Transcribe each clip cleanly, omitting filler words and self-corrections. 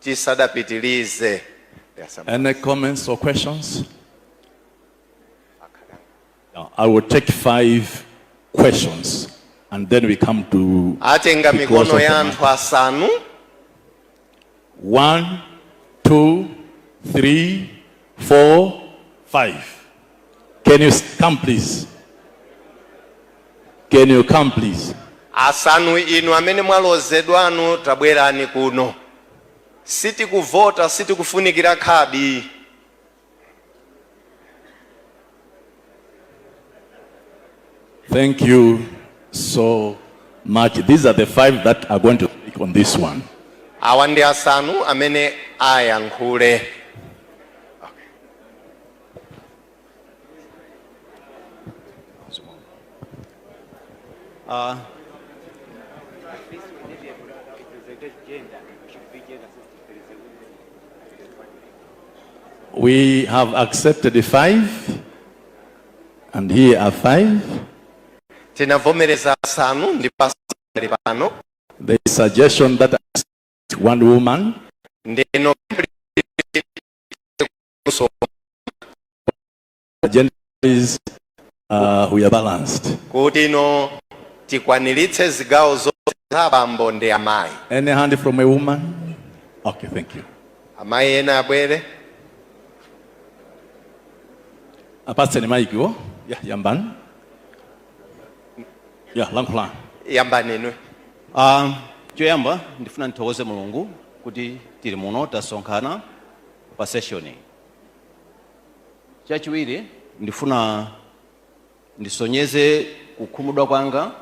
tisadapitilize. Any comments or questions? No, I will take 5 questions and then we come to Atenga mikono ya anthu asanu. 1, 2, 3, 4, 5. Can you come please? Can you come please? Asanu inu amene mwalozedwanu tabwerani kuno. Siti kuvota, siti kufunikira khadi. Thank you so much. These are the 5 that are going to speak on this one. Awa ndi asanu amene ayankhule. We have accepted the 5, and here are 5. Tinavomereza asanu ndi pasali pano. The suggestion that one woman. Ndeno Agenda is we are balanced. Kuti no tikwaniritse zigawo zonse za bambo ndi amayi. Any hand from a woman? Okay, thank you. Amayi ena abwere. Apatse ni maiki wo? Yeah, yamban. Yeah, lankhula. Yambanenwe. Choyamba ndifuna nthokoze Mulungu kuti tili muno tasonkhana pa session. Chachiwiri ndifuna ndisonyeze kukhumudwa kwanga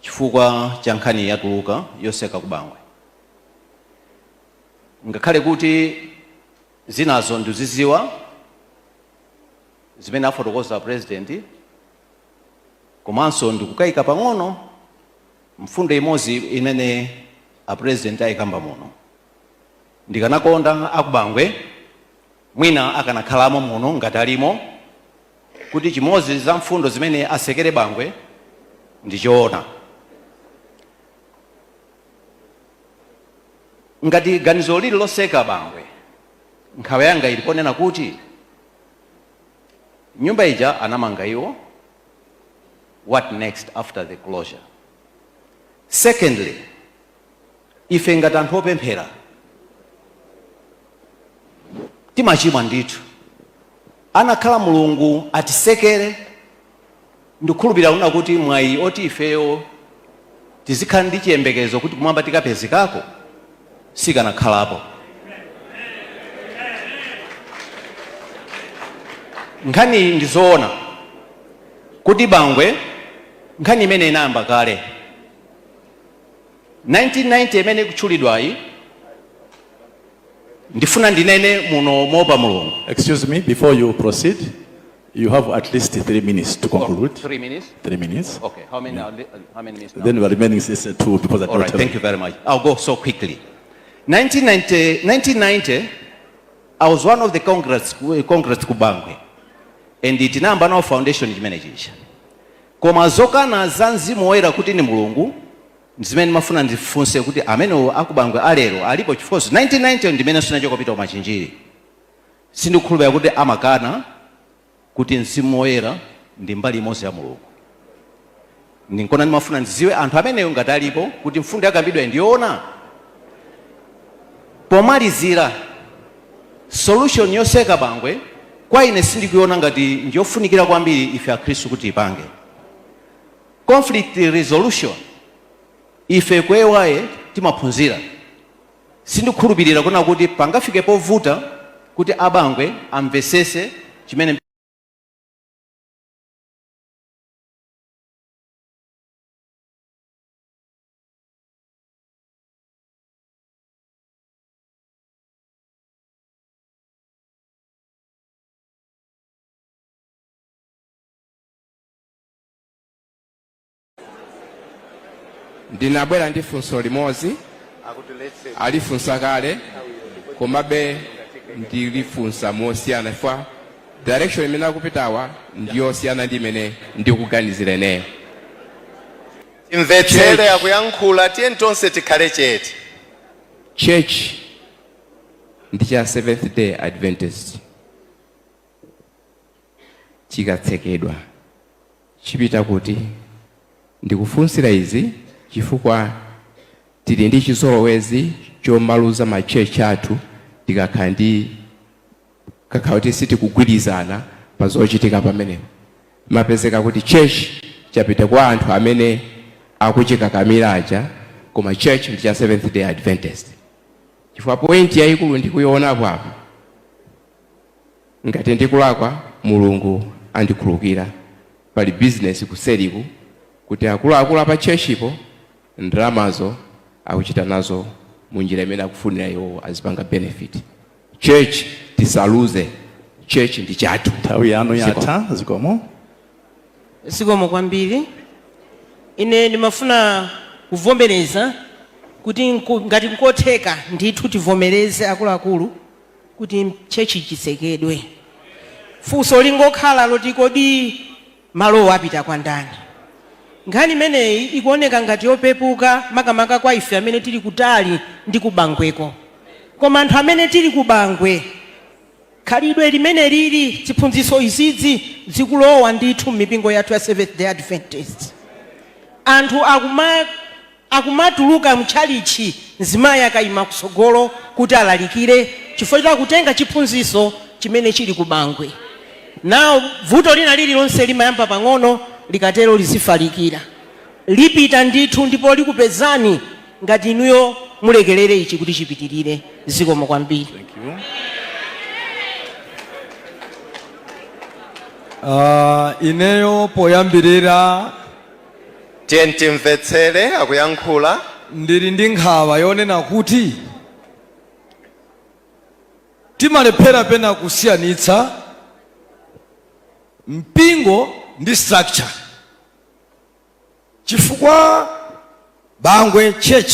chifukwa cha nkhani yatuluka yoseka ku Bangwe. Ngakhale kuti zinazo ndiziziwa zimene afotokoza president, komanso ndikukayika pang'ono mfundo imodzi imene a president ayikamba muno. Ndikanakonda aku Bangwe mwina akanakhalamo muno ngati alimo kuti chimodzi za mfundo zimene asekere Bangwe ndichoona. Ngati ganizo lili loseka Bangwe, nkhawa yanga iliponena kuti nyumba ija anamanga iwo. What next after the closure? Secondly, ife ngati anthu opemphera timachimwa ndithu. Anakhala Mulungu atisekere, ndikhulupirira kuna kuti mwayi oti ifeyo tizikhala ndi chiyembekezo kuti kumwamba tikapezekako sikanakhalapo. Nkhani ndizoona kuti Bangwe nkhani imene inayamba kale 1990 imene kutchulidwayi. Ndifuna ndinene muno mopa Mulungu. Excuse me, before you proceed, you have at least 3 minutes to conclude. 3 minutes? 3 minutes. Okay, how many minutes now? Then the remaining is 2 because I all right, thank you very much. I'll go so quickly. 1990, I was one of the Congress ku Bangwe. And it inamba no foundation chimenechi. Koma zokana za mzimu woyera kuti ni Mulungu zimene mafuna ndifunse kuti amene aku Bangwe alero alipo chifukwa 1990 ndimene sinacho kupita kumachinjiri. Sindikukhulupirira kuti amakana kuti mzimu woyera ndi mbali imodzi ya Mulungu. Ndinkona ndimafuna ndiziwe anthu ameneyo ngati alipo kuti mfundo yakambidwa ndiyoona. Pomalizira solution yoseka Bangwe kwa ine sindikuona ngati ndiyofunikira kwambiri ife akhristu kuti ipange. Conflict resolution ife kwewaye timaphunzira. Sindikukhulupirira kuna kuti pangafike povuta kuti abangwe amvesese chimene ndinabwera ndi funso limodzi alifunsa kale komabe ndilifunsa mosiyana chifukwa direction imene akupitawa ndiyosiyana ndi imene ndikuganizira ineyo. Imvetsere akuyankhula tiye tonse tikhale chete. church ndi cha Seventh Day Adventist chikatsekedwa chipita kuti ndikufunsira izi chifukwa tili ndi chizolowezi chomaluza ma church athu tikakhala ndi kakauti sitikugwirizana pa zochitika pamenepo. Mapezeka kuti church chapita kwa anthu amene akuchikakamiraja koma church ndi cha Seventh Day Adventist. Chifukwa point yayikulu ndikuiona apo ngati ndikulakwa Mulungu andikhululukira. Pali business kuseriku kuti akuluakulu apa churchipo ndalamazo akuchita nazo munjira imene akufunira iwo azipanga benefit. Church tisaluze, church ndi chathu. Nthawi yanu yatha. Zikomo kwambiri. Ine ndimafuna kuvomereza kuti ngati nkotheka ndithu tivomereze akuluakulu kuti chechi chisekedwe. Funso lingokhala loti kodi malo apita kwa ndani. Nkhani imeneyi ikuoneka ngati yopepuka makamaka kwa ife amene tili kutali ndi ku Bangweko. Koma anthu amene tili ku Bangwe khalidwe limene lili ziphunzitso izidzi zikulowa ndithu m'mipingo yathu ya Seventh Day Adventist. Anthu akumatuluka mchalichi nzimayi akayima kusogolo kuti alalikire chifukwa chakutenga chiphunzitso chimene chili ku Bangwe. Nawo vuto lina lililonse limayamba pang'ono likatero lizifalikira. Lipita ndithu ndipo likupezani ngati inuyo mulekelere ichi kuti chipitirire. Zikomo kwambiri. Thank you. Ineyo poyambirira timvetsere akuyankhula. ndili ndi nkhawa yonena kuti timalephera pena kusiyanitsa mpingo ndi structure. Chifukwa Bangwe church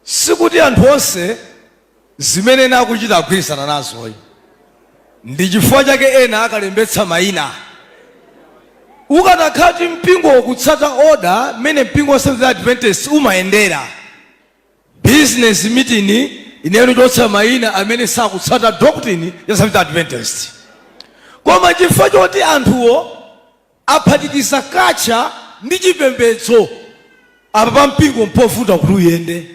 sikuti anthu onse zimene nakuchita agwirizana nazo. Ndi chifukwa chake ena akalembetsa mayina. Ukanakhati mpingo wokutsata order mene mpingo wa Seventh Day Adventist umayendera. Business meeting ineno chotsa mayina amene sakutsata doctrine ya Seventh Day Adventist. Koma chifukwa choti anthuwo aphatikiza kacha ndi chipembedzo apa pa mpingo mpovuta kuti uyende.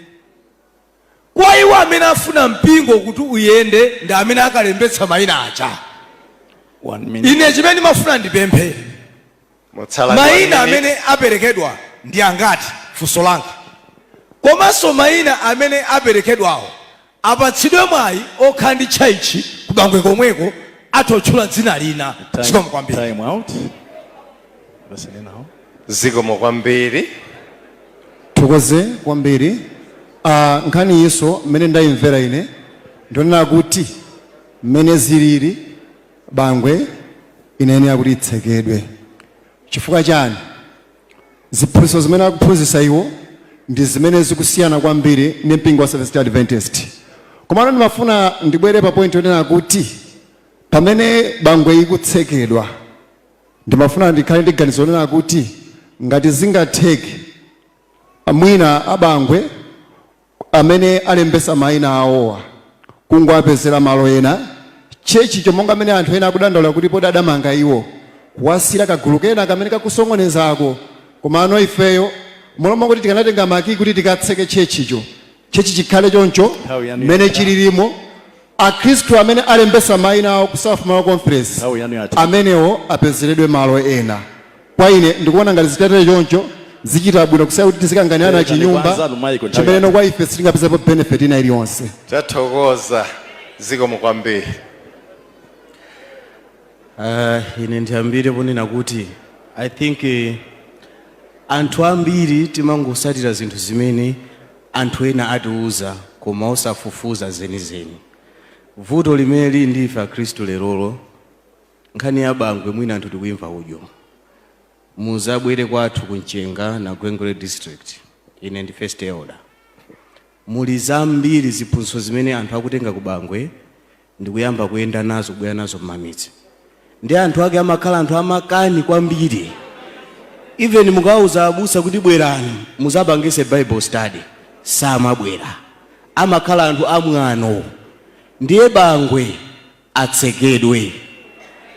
Kwa iwo amene afuna mpingo kuti uyende ndi amene akalembetsa mayina acha. 1 minute. Ine chimene ndimafuna ndipemphe mayina amene aperekedwa ndi angati funso langa. Komanso mayina amene aperekedwawo apatsidwe mwayi okhala ndi chaichi ku Bangwe komweko atotchula dzina lina. Zikomo kwambiri. Time out. Zikomo kwambiri. Thokoze kwambiri. Nkhani iso mmene ndayimvera ine ndionena kuti mmene zilili Bangwe inene yakuti itsekedwe. Chifukwa chani? Ziphunzitso zimene akuphunzitsa iwo ndi zimene zikusiyana kwambiri ndi mpingo wa Seventh Day Adventist. Komano ndimafuna ndibwere pa point yonena kuti pamene Bangwe ikutsekedwa ndimafuna ndikhale ndi ganizo lonena kuti ngati zingatheke mwina abangwe amene alembesa mayina awowa kungwapezera malo ena chechi chomonga amene anthu ena akudandaula kuti podi adamanga iwo wasira kagulu kena kamene kakusongonezako. Komano ifeyo moloma kuti tikanatenga maki kuti tikatseke chechicho chechi chikhale choncho mmene chililimo. Akhristu amene alembesa mayina awo ku South Malawi Conference amenewo apezeredwe malo ena. Kwa ine ndikuona ngati zitatere choncho zichita bwino kusaya kuti tizikanganirana chinyumba chimene kwa ife sitingapezepo benefit ina iliyonse. Tathokoza. Zikomo kwambiri. Ine ndiyambire ponena kuti I think anthu ambiri timangosatira zinthu zimene anthu ena atiuza koma osafufuza zenizeni. Vuto limene lili ndi ife Akhristu lerolo nkhani ya Bangwe mwina anthu tikuimva udyo. Muzabwere kwathu kunchenga na Bangwe district ine ndi first elder. Muli zambiri ziphunzitso zimene anthu akutenga ku Bangwe ndikuyamba kuyenda nazo kubwera nazo m'mamidzi. Ndi anthu ake amakhala anthu amakani kwambiri. Even mukauza abusa kuti bwerani muzapangise Bible study samabwera. amakhala anthu amwano. Ndiye Bangwe atsekedwe.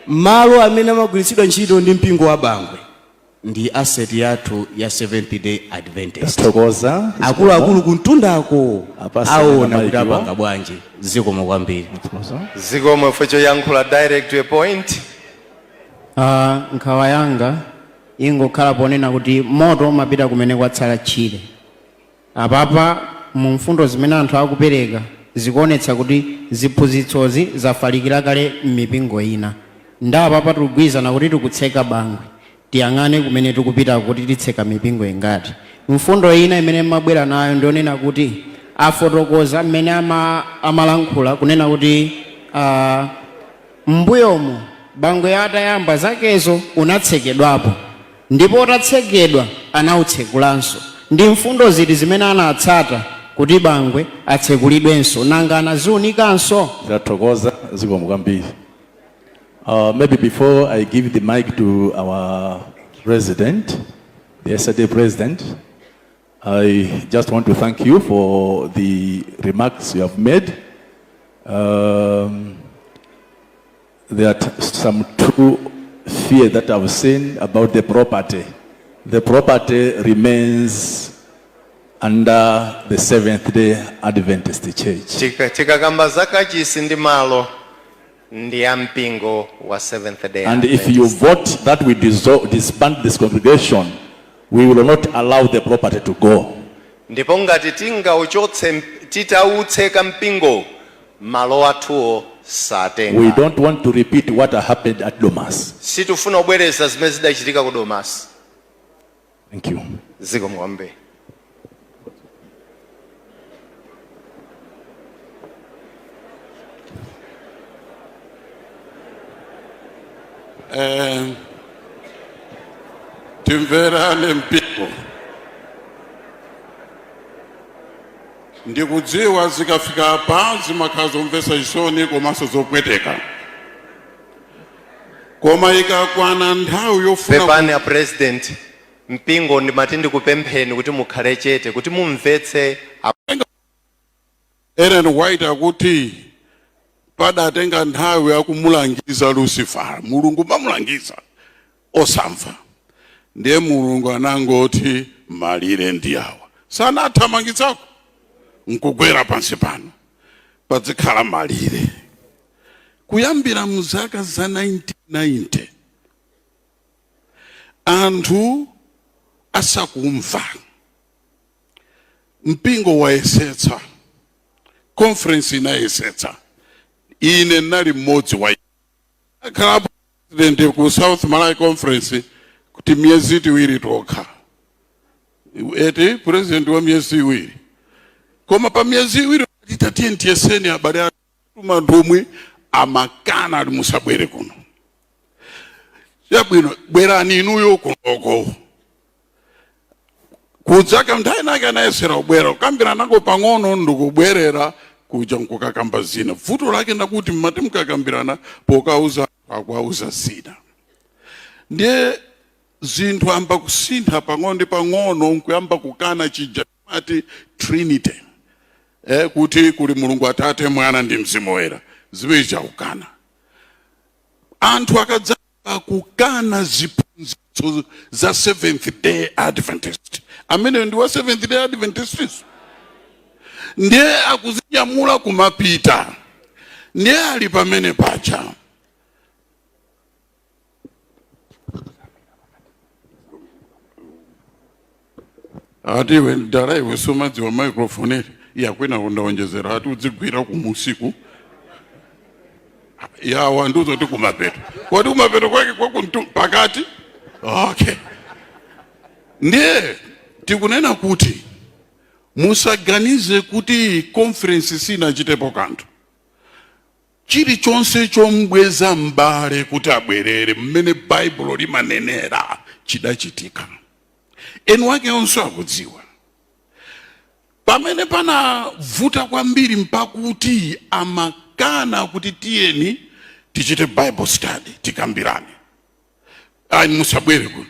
Malo amene amagwiritsidwa ntchito ndi mpingo wa Bangwe ndi asset yathu ya Seventh Day Adventist. Akuluakulu kuntundako aona kuti apanga bwanji. Zikomo kwambiri. Zikomo fecho yankhula direct to a point. Nkhawa yanga ingokhala ponena kuti moto umapita kumene kwatsala tchire. Apapa mu mfundo zimene anthu akupereka zikuonetsa kuti ziphunzitsozi zafalikira kale m'mipingo ina. Ndapapa tikugwirizana kuti tikutseka Bangwe tiyang'ane kumene tikupita kuti titseka mipingo ingati. Mfundo ina imene mabwera nayo ndionena kuti afotokoza mmene amalankhula kunena kuti mbuyomu Bangwe atayamba zakezo unatsekedwapo ndipo utatsekedwa anautsekulanso. Ndi mfundo ziti zimene anatsata kuti Bangwe atsekulidwenso nanga anaziunikanso. Zatokoza zikomo kwambiri. Maybe before I give the mic to our president, the yesterday president, I just want to thank you for the remarks you have made. There are some true fear that I've seen about the property. The property remains under the Seventh-day Adventist Church. Tikakamba zakachisi ndi malo ndi ya mpingo wa Seventh-day And Adventist. if you vote that we disband this congregation, we will not allow the property to go. Ndipo ngati titautseka mpingo malo athuwo satenga. We don't want to repeat what happened at Domas. Situfuna kubwereza zimene zidachitika ku Domas. Thank you. Zikomo kwambiri. Timverane mpingo. Ndikudziwa zikafika apa zimakhala zomvetsa chisoni komanso zopweteka. Koma ikakwana nthawi yofuna Pepani ya president mpingo ndimati ndikupempheni kuti mukhale chete kuti mumvetse. Ellen White akuti padatenga nthawi yakumulangiza Lucifer. Mulungu mamulangiza osamva. Ndiye Mulungu anangoti malire ndi awa. Sanathamangitsako nkugwera pansi pano padzikhala malire. Kuyambira muzaka za 1990 anthu asakumva mpingo wayesetsa, conference inayesetsa. Ine nali mmodzi wa akhala president ku South Malawi conference kuti miyezi iwiri tokha. Eti president wa miyezi iwiri. Koma pa miyezi iwiri titatiye ntiyeseni abale atuma ndomwe amakana ali musabwere kuno. Yabwino bwerani inuyo kunoko. Kudzaka nthawi nake anayesera ubwera ukambira nako pang'ono ndikubwerera kuja nkukakamba zina. Vuto lake ndakuti mmati mkakambirana pokauza akwauza zina. Ndiye zinthu amba kusintha pang'ono ndi pang'ono nkuyamba kukana chija mati Trinity. Kuti kuli Mulungu Atate, Mwana ndi Mzimu Woyera. Zimeja kukana. Anthu akadza kukana ziphunzitso za Seventh Day Adventist. Amene ndi wa Seventh Day Adventist. Ndiye akuzinyamula kumapita. Ndiye ali pamene pacha. Ati wendala iwe somadzi wa microphone yakwena kundawonjezera ati udzigwira kumusiku. Ya wanduzo ti kumapeto. Kwati kumapeto kwake kwa pakati? Okay. Ndiye tikunena kuti musaganize kuti conference sina chitepo kanthu. Chilichonse chombweza mbale kuti abwerere mmene Bible limanenera chidachitika. Enu wake onso akudziwa. Pamene pana vuta kwambiri mpakuti amakana kuti tiyeni tichite Bible study tikambirane. Musabwere kuno.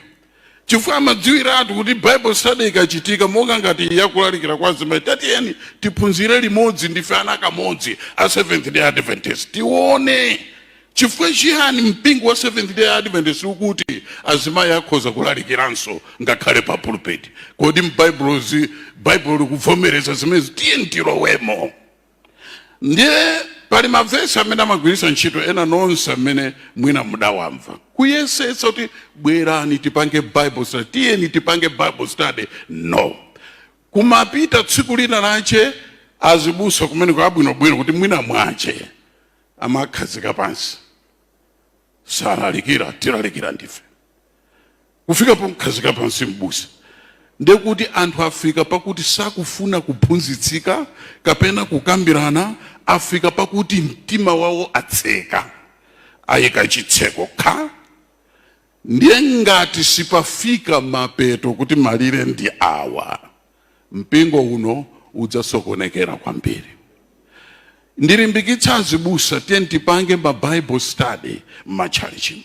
chifukwa amadziwiratu kuti Bible study ikachitika monga ngati yakulalikira kwa azimayi, tatiyeni tiphunzire limodzi, ndife ana kamodzi a Seventh Day Adventist, tione chifukwa chiyani mpingo wa Seventh Day Adventist ukuti azimayi akhoza kulalikiranso ngakhale pa pulpit. Kodi Bible likuvomereza zimezi, tiyeni tilowemo. Ndiye pali mavesi amene amagwiritsa ntchito ena nonse amene mwina mudawamva kuyesetsa kuti bwerani tipange Bible study, tiyeni tipange Bible study. No, kumapita tsiku lina lache azibusa kumene kwa bwinobwino kuti mwina mwache amakhazika pansi, salalikira, tilalikira ndife. Kufika pa kukhazika pansi mbusa, ndiye kuti anthu afika pakuti sakufuna kuphunzitsika kapena kukambirana, afika pakuti mtima wawo atseka, ayika chitseko kha. Ndiye ngati sipafika mapeto kuti malire ndi awa, mpingo uno udzasokonekera kwambiri. Ndilimbikitsa azibusa tiyeni tipange ma Bible study m'matchalichimo.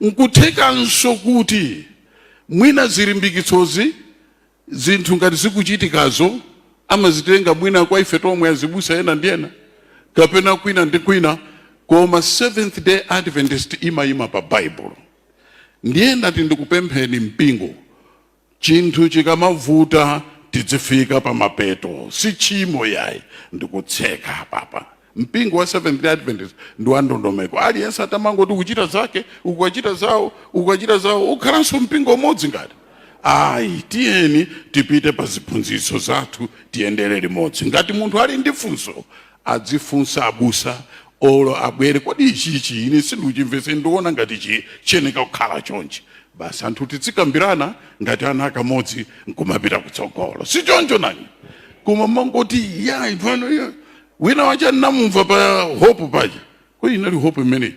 Nkuthekanso kuti mwina zilimbikitsozi zinthu ngati zikuchitikazo amazitenga mwina kwa ife tomwe azibusa ena ndiena kapena kwina ndi kwina, koma Seventh Day Adventist ima pa Bible. Ndiye ndati ndikupempheni mpingo, chinthu chikamavuta tidzifika pa mapeto, si chimo yayi, ndikutseka papa. Mpingo wa Seventh Day Adventist ndi wandondomeko, aliyense atamangoti kuchita zake, ukachita zawo, ukhalanso mpingo umodzi ngati. Ayi, tiyeni tipite pa ziphunzitso zathu, tiyenderere limodzi. Ngati munthu ali ndi funso, adzifunsa abusa, olo abwere, kodi ichichi ine sindichimvese, ndiona ngati cheneka kukhala chonchi. Basi anthu tizikambirana ngati ana akamodzi nkumapita kutsogolo. Si choncho nani? Koma mangoti yayi pano wina wacha namumva pa hope paja. Kodi inali hope imene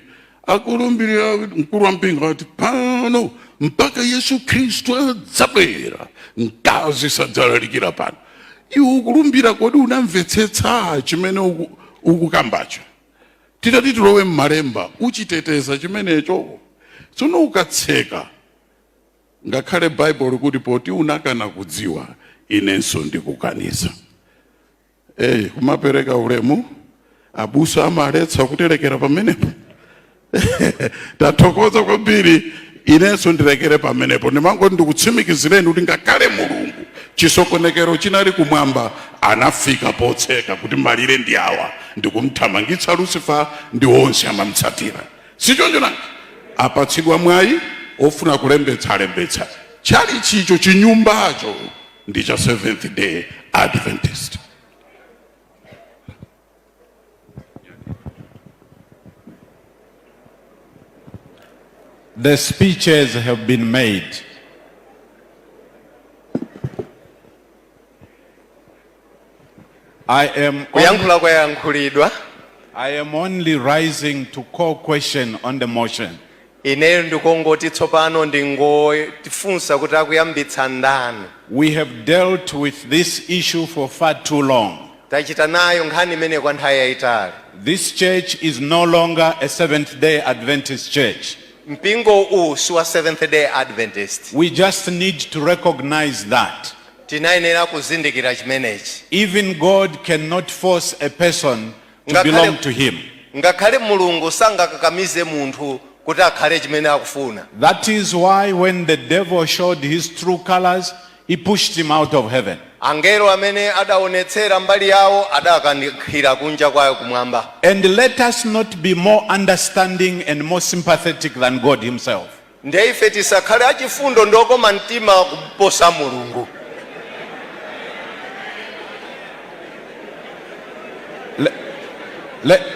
akulumbirira mkulu wa mpingo ati pano mpaka Yesu Kristo adzabwera mkazi sadzalalikira pano. Iwe ukulumbira kodi unamvetsetsa chimene ukukambacho? Titati tilowe m'malemba uchiteteza chimenecho. Tsono ukatseka ngakhale Bible kuti poti unakana kudziwa, inenso ndikukanisa. Kumapereka ulemu abusa amaletsa kuterekera pamenepo. Tathokoza kwambiri, inenso ndirekere pamenepo. Ndimango ndikutsimikizireni kuti ngakhale Mulungu chisokonekero chinali kumwamba anafika potseka kuti malire ndi awa, ndikumthamangitsa Lucifer ndi onse amamutsatira. Si choncho nanga apatsidwa mwayi ofuna kulembetsa. Chali chicho chinyumbacho ndi cha Seventh Day Adventist. The speeches have been made. I am only rising to call question on the motion. We have dealt with this issue for far too long. This church is no longer a Seventh-day Adventist church. Seventh-day Adventist. We just need to recognize that. Even God cannot force a person to belong to him. That is why when the devil showed his true colors, he pushed him out of heaven. And let us not be more understanding and more sympathetic than God himself.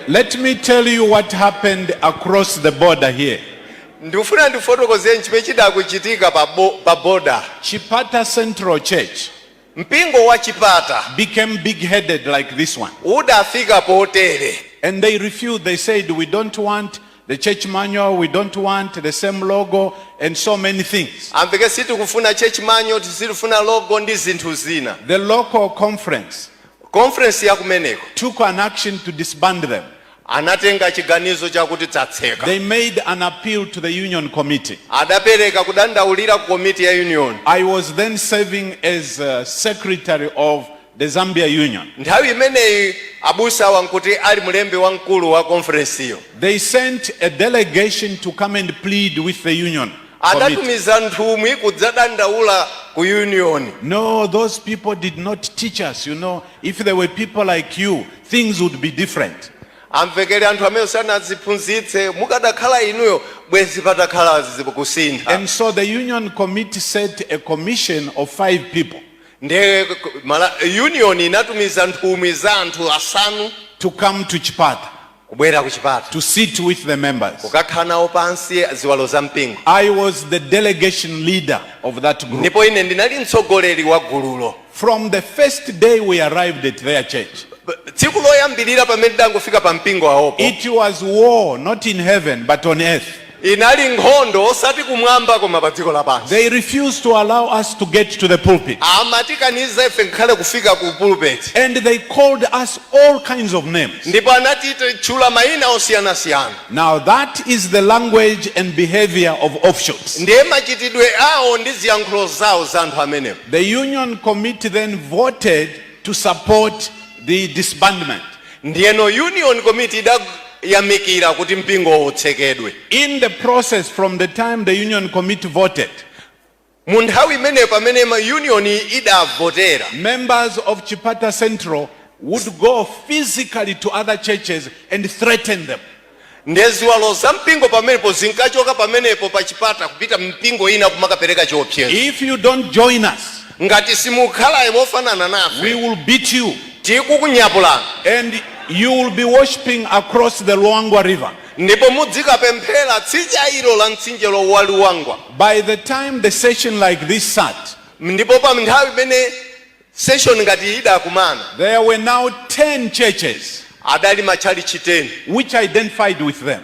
Let me tell you what happened across the border here. Chipata Central Church became big-headed like this one. And they refused. They said, we don't want the church manual, we don't want the same logo, and so many things. The local conference took an action to disband them. anatenga chiganizo chakuti tatseka. They made an appeal to the union committee. Adapereka kudandaulira ku committee ya union. I was then serving as secretary of the Zambia Union. Nthawi imeneyi abusa wankuti ali mulembe wankulu wa conference iyo. They sent a delegation to come and plead with the union committee. Adatumiza nthumwi kudzadandaula ku union. No, those people did not teach us. You know, if there were people like you, things would be different. Amvekere anthu amene sanadziphunzitse mukadakhala inuyo bwezi patakhala kusintha. And so the union committee set a commission of 5 people. Ndiye union inatumiza nthumwi za anthu asanu to come to Chipata, kubwera ku Chipata, to sit with the members. kukakhala nawo pansi ziwalo za mpingo. I was the delegation leader of that group. Ndipo ine ndinali mtsogoleri wa gululo. From the first day we arrived at their church, tsiku loyambirira pamene ndangofika pa mpingo awopo, it was war, not in heaven but on earth. inali nkhondo osati kumwamba koma pa dziko lapansi. They refused to allow us to get to the pulpit. Amatikaniza ife nkhale kufika ku pulpit. And they called us all kinds of names. Ndipo anatitchula mayina osiyanasiyana. Now that is the language and behavior of offshoots. Ndiye machitidwe awo ndi ziyankhulo zawo za anthu amenewo. The union committee then voted to support the disbandment. Ndiyeno union committee yamikira kuti mpingo utsekedwe. In the process, from the time the union committee voted, mu nthawi imeneyo pamene union idavotera, members of Chipata Central would go physically to other churches and threaten them. ndiye ziwalo za mpingo pamenepo zinkachoka pamenepo pa Chipata kupita mpingo ina kumakapereka chiopsezo. If you don't join us, ngati simukhala mofanana nafe, we will beat you. tikukunyapulani. And you will be worshiping across the Luangwa River. Ndipo mudzikapemphera tsidya ilo la mtsinje wa Luangwa. By the time the session like this sat, ndipo pa nthawi imene session ngati idakumana, there were now 10 churches adali matchalichi 10 which identified with them.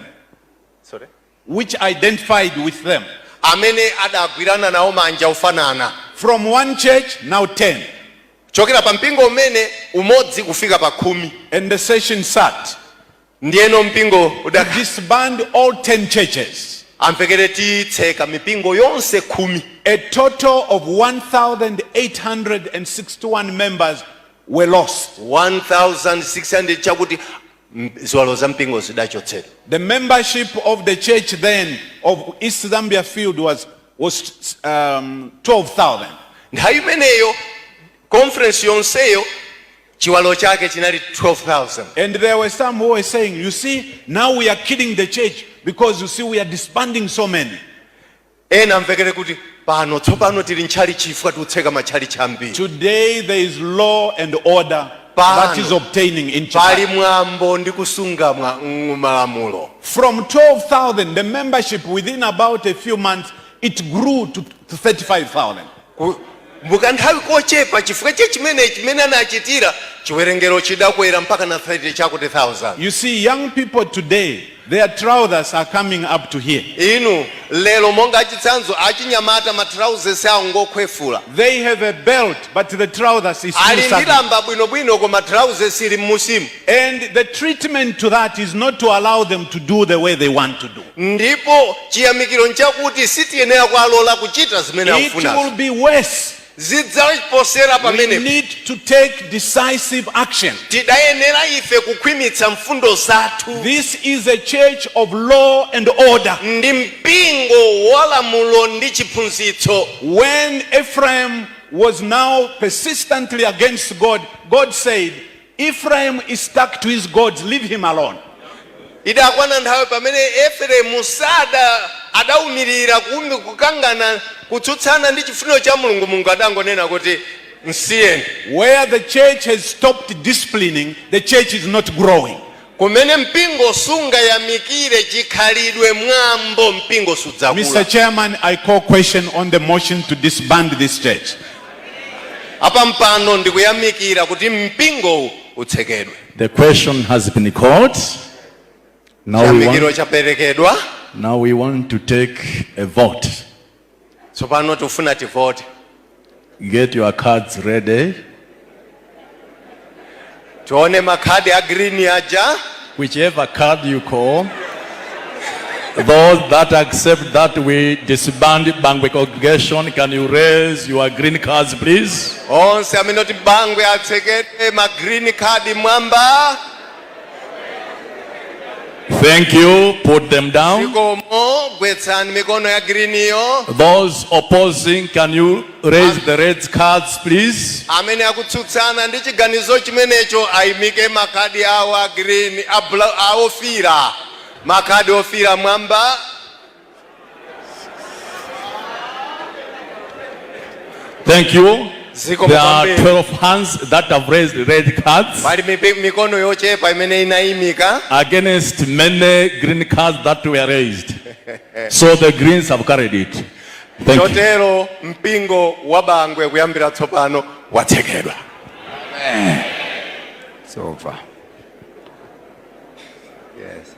Sorry? Which identified with them. Amene adagwirana nawo manja ufanana. From one church, now 10. chokera pa mpingo umene umodzi kufika pa 10. And the session sat. Ndiyeno mpingo disband all 10 churches. amvekere titseka mipingo yonse 10. A total of 1,861 members were lost. 1,600 chakuti ziwalo za mpingo zidachotsedwa. The membership of the church then of East Zambia Field was 12,000. Nthawi imeneyo conference yonseyo chiwalo chake chinali 12,000. And there were some who were saying, you see, now we are killing the church because you see we are disbanding so many. Ena amvekere kuti pano tsopano tili ntchali chifukwa tikutseka matchali chambiri. Today there is law and order that is obtaining in pali Chipata. mwambo ndi kusunga malamulo. From 12,000, the membership within about a few months, it grew to 35,000. Mbuka nthawi kochepa chifukwa chimene anachitira chiwerengero chidakwera mpaka na 30 chakuti 1,000. You see, young people today, their trousers are coming up to here. Inu lero monga achitsanzo achinyamata matrousers awo ngokhwefula. They have a belt, but the trousers is ali still sagging. ndilamba bwinobwino koma trousers ili mmusimu. And the treatment to that is not to allow them to do the way they want to do. Ndipo chiyamikiro nchakuti sitiyenera kualola kuchita zimene It akufuna. will be worse. Zidzaposera We pamene need to take decisive action. tidayenera ife kukhwimitsa mfundo zathu. This is a church of law and order. Ndi mpingo walamulo ndi chiphunzitso. When Ephraim was now persistently against God, God said, Ephraim is stuck to his gods, leave him alone. Idakwana nthawi pamene Efereimu adaumirira kukangana kutsutsana ndi chifuniro cha Mulungu adangonena kuti msiyeni. Where the church has stopped disciplining, the church is not growing. Kumene mpingo sunga yamikire chikhalidwe mwambo mpingo sudzakula. Mr. Chairman, I call question on the motion to disband this church. Apa mpano ndikuyamikira kuti mpingo utsekedwe. The question has been called. Now we want to take a vote. Tsopano tufuna tivote. Get your cards ready. Tuone makhadi a green aja. whichever card you call. Those that accept that we disband Bangwe congregation, can you raise your green cards, please? onse amene oti Bangwe atsekedwe ma green card mwamba. Thank you. Put them down. Zikomo gwetsani mikono ya green iyo. Those opposing, can you raise the red cards, please? Amene akutsutsana ndi chiganizo chimenecho ayimike makadi awo a green aofira. Makadi ofira mwamba. Thank you. Zikomo There are kwambiri. 12 hands that have raised red cards Pali mikono yochepa imene inayimika. against many green cards that were raised. So the Greens have carried it. Thank you. Chotero mpingo wa Bangwe kuyambira tsopano watsekedwa. It's over. Yes.